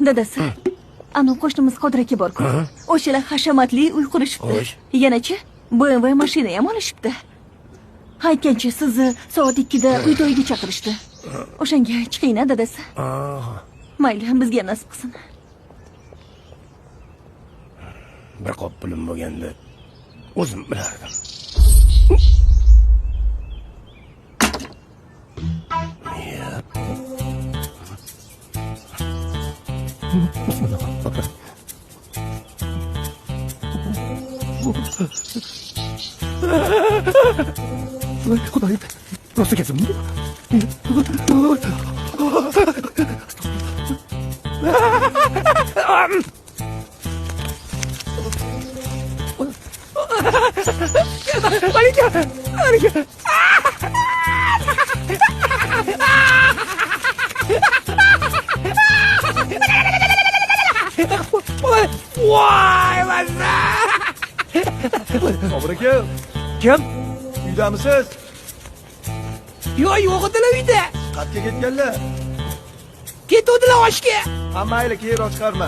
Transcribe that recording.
Dadasi, ana qo'shnimiz Qodir aka bor-ku. O'shalar hashamatli uy qurishibdi. Yanachi BMW mashina ham olishibdi. Aytgancha sizni soat 2da uy to'yiga chaqirishdi. O'shanga chiqing-a dadasi. Mayli, bizga nasib qilsin. Bir qop pulim bo'lganda o'zim bilardim. Xudoyim, rosa kezimmi? Voy vazza! Sobir aka, kim? Uydamisiz? Yo'q edilar uyda. Qatga ketganlar. Ketuvdilar oshga. Ha mayli, keyinroq chiqarma.